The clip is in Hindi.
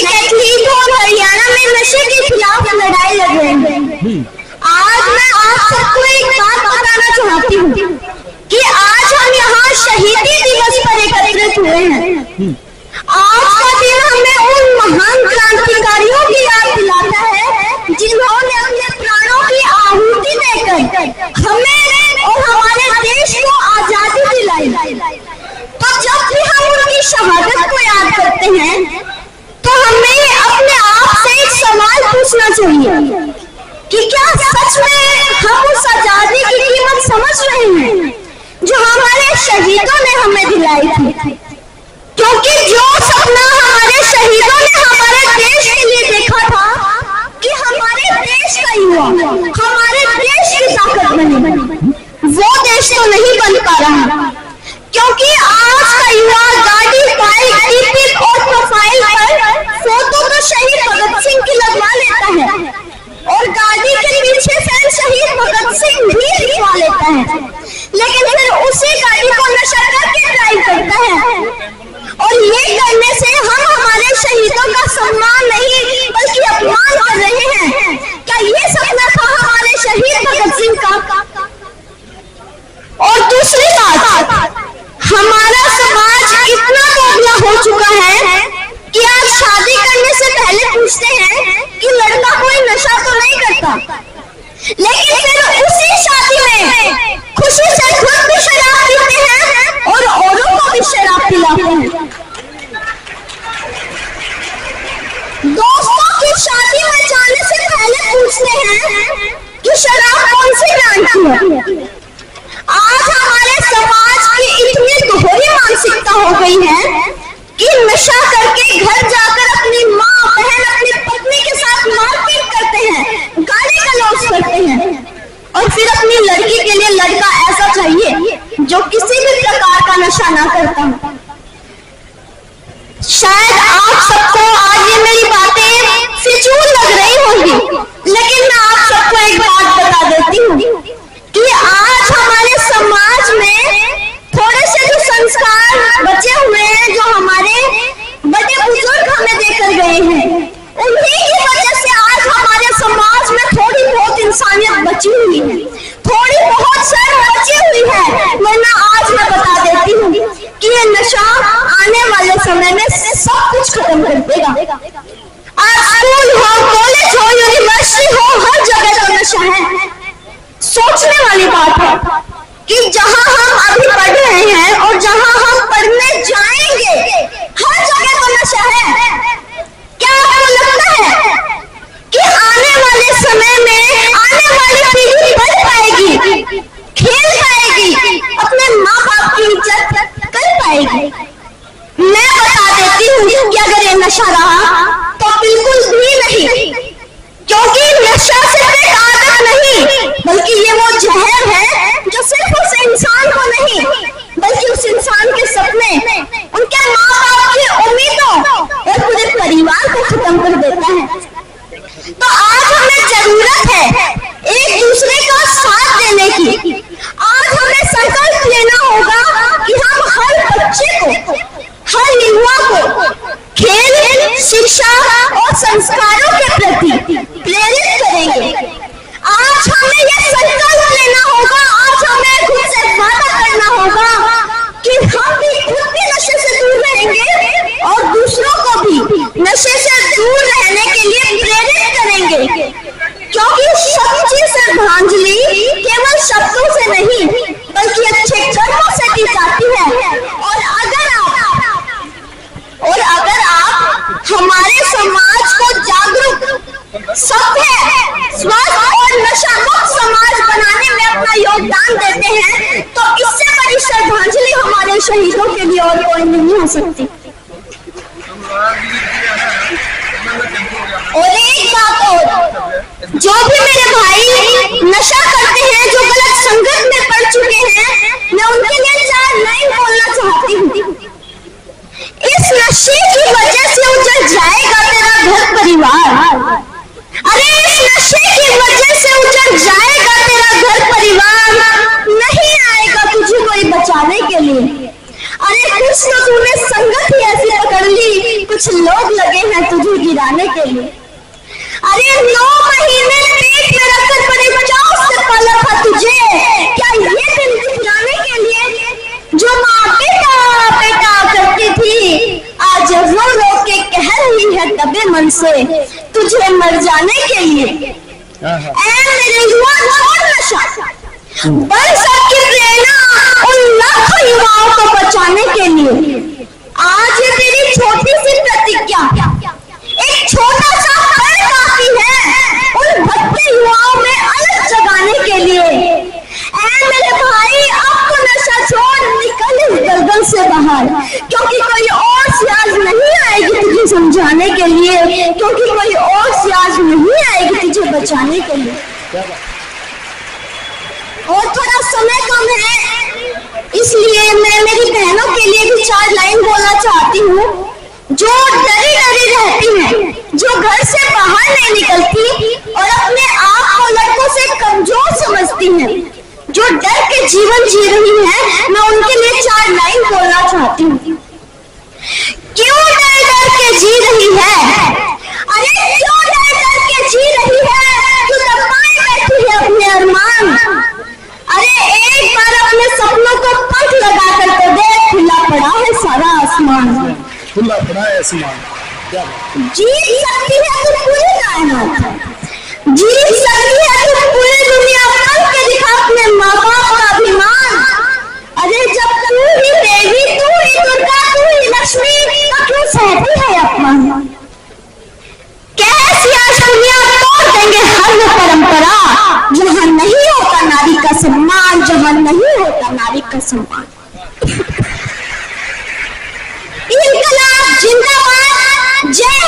नई कैथलीन और हरियाणा में नशे के खिलाफ लड़ाई लड़ रहे हैं। आज मैं आप सबको एक बात बताना चाहती हूँ कि आज हम यहाँ शहीदी दिवस पर एकत्रित हुए हैं। आज का दिन हमें उन महान क्रांतिकारियों की याद दिलाता है जिन्होंने अपने प्राणों की आहुति देकर हमें और हमारे देश को आजादी दिलाई। तो जब भी हम उनकी शहादत को याद करते हैं तो हमें अपने आप से एक सवाल पूछना चाहिए कि क्या सच में हम उस आजादी की कीमत समझ रहे हैं जो हमारे शहीदों ने हमें दिलाई थी। क्योंकि जो सपना हमारे शहीदों ने हमारे देश के लिए देखा था कि हमारे देश का युवा हमारे देश की ताकत बने, वो देश तो नहीं बन पा रहा। क्योंकि आज का युवा गाड़ी, बाइक, टिकट और प्रोफाइल पर फोटो तो शहीद भगत सिंह की लगवा लेता है और गाड़ी के पीछे से शहीद भगत सिंह भी लिखवा लेता है, लेकिन फिर उसी गाड़ी को नशा करके ड्राइव करता है। और ये करने से हम हमारे शहीदों का सम्मान नहीं बल्कि अपमान कर रहे हैं। क्या ये सपना था हमारे शहीद भगत सिंह का? और दूसरी बात, हमारा समाज इतना दोगला हो चुका है कि आप शादी करने से पहले पूछते हैं कि लड़का कोई नशा तो नहीं करता, लेकिन फिर उसी शादी में खुशी से खुद भी शराब पीते हैं और औरों को भी शराब पिलाते हैं। दोस्तों की शादी में जाने से पहले पूछते हैं कि शराब कौन सी ब्रांड की है। आज हमारे समाज की इतनी दोहरी मानसिकता हो गई है कि नशा करके घर जाकर अपनी माँ, बहन, अपनी पत्नी के साथ मारपीट करते हैं, गाली गलौज करते हैं और फिर अपनी लड़की के लिए लड़का ऐसा चाहिए जो किसी भी प्रकार का नशा ना करता हो। शायद आप सबको आज ये मेरी बातें फिजूल लग रही होंगी, लेकिन मैं आप सबको एक बात बता देती हूँ कि आज हमारे समाज में थोड़े से जो संस्कार बचे हुए हैं, जो हमारे बड़े बुजुर्ग हमें देकर गए हैं, उन्हीं की वजह से आज हमारे समाज में थोड़ी बहुत इंसानियत बची हुई है, थोड़ी बहुत शर्म बची हुई है। वरना आज मैं बता देती हूँ कि ये नशा आने वाले समय में सब कुछ खत्म कर देगा। आज स्कूल हो, कॉलेज हो, यूनिवर्सिटी हो, हर जगह तो नशा है। सोचने वाली बात है कि जहां हम अभी पढ़ रहे हैं और जहां हम पढ़ने जाएंगे, हर जगह तो नशा है। क्या आपको लगता है कि आने वाले समय में आने वाली पीढ़ी पढ़ पाएगी, खेल पाएगी, अपने माँ बाप की इज्जत कर पाएगी? मैं बता देती हूँ कि अगर ये नशा रहा तो बिल्कुल भी नहीं, क्योंकि नशा सिर्फ एक आदत नहीं बल्कि ये वो जहर है जो सिर्फ उस इंसान को नहीं बल्कि उस इंसान के सपने, उनके माँ बाप की उम्मीदों और पूरे परिवार को खत्म कर देता है। तो आज हमें जरूरत है एक दूसरे का साथ देने की। आज हमें संकल्प लेना होगा कि हम हर बच्चे को, हर युवा को खेल, शिक्षा और संस्कारों के प्रति प्रेरित करेंगे। आज हमें यह संकल्प लेना होगा, आज हमें खुद से वादा करना होगा कि हम भी खुद भी नशे से दूर रहेंगे और दूसरों को भी नशे से दूर रहने के लिए प्रेरित करेंगे। क्योंकि सच्ची श्रद्धांजलि केवल शब्दों से नहीं बल्कि अच्छे कर्मों से की जाती है। और अगर आप हमारे समाज को जागरूक, सभ्य, स्वस्थ और नशा मुक्त समाज बनाने में अपना योगदान देते हैं तो इससे बड़ी श्रद्धांजलि हमारे शहीदों के लिए और कोई नहीं हो सकती। और एक बात और, जो भी मेरे भाई नशा करते हैं, जो गलत संगत में पड़ चुके हैं, मैं उनके लिए 4 लाइन बोलना चाहती हूँ। इस नशे की वजह से उजड़ जाएगा तेरा घर परिवार। अरे इस नशे की वजह से उजड़ जाएगा तेरा घर परिवार, नहीं आएगा तुझे कोई बचाने के लिए। अरे कुछ तो तूने संगत ही ऐसी पकड़ ली, कुछ कुछ लोग लगे हैं तुझे गिराने के लिए। अरे 9 महीने पेट में रखकर बड़े चाव से पाला था तुझे, क्या ये दिन दिखलाने के लिए? जो माँ बेटा बेटा करती थी आज रो रो के कह रही है दबे मन से तुझे मर जाने के लिए। ऐ मेरे युवा छोड़ नशा, बन सबकी प्रेरणा उन लाखों युवाओं को बचाने के लिए। आज ये तेरी छोटी सी प्रतिज्ञा, एक छोटा सा फल काफी है उन भटके युवाओं में अलग जगाने के लिए। ऐ मेरे भाई अब तो नशा छोड़ निकल इस दलदल से बाहर, क्योंकि कोई और सियाज नहीं आएगी तुझे समझाने के लिए, क्योंकि कोई और सियाज नहीं आएगी तुझे बचाने के लिए। और थोड़ा समय कम है, इसलिए मैं मेरी बहनों के लिए भी 4 लाइन बोलना चाहती हूँ, जो डरी डरी रहती हैं, जो घर से बाहर नहीं निकलती और अपने आप को लड़कों से कमजोर समझती हैं, जो डर के जीवन जी रही हैं, मैं उनके लिए 4 लाइन बोलना चाहती हूँ। क्यों डर डर के जी रही है? अरे क्यों डर डर के जी रही है? तू दबाए बैठी है अपने अरमान। अरे एक बार अपने सपनों को पंख लगा कर तो देख, खुला पड़ा है सारा आसमान, खुला पड़ा है आसमान। जीत सकती है तू पूरी कायनात, जीत सकती है तू पूरी दुनिया, पल के दिखा अपने माँ बाप का अभिमान। अरे जब तू ही देवी, तू ही दुर्गा, तू ही लक्ष्मी, तो क्यों सहती है अपमान? कैसी आज दुनिया तोड़ देंगे हर वो परंपरा जहाँ नहीं होता नारी का सम्मान, जहाँ नहीं होता नारी का सम्मान। इनकलाब जिंदाबाद, जय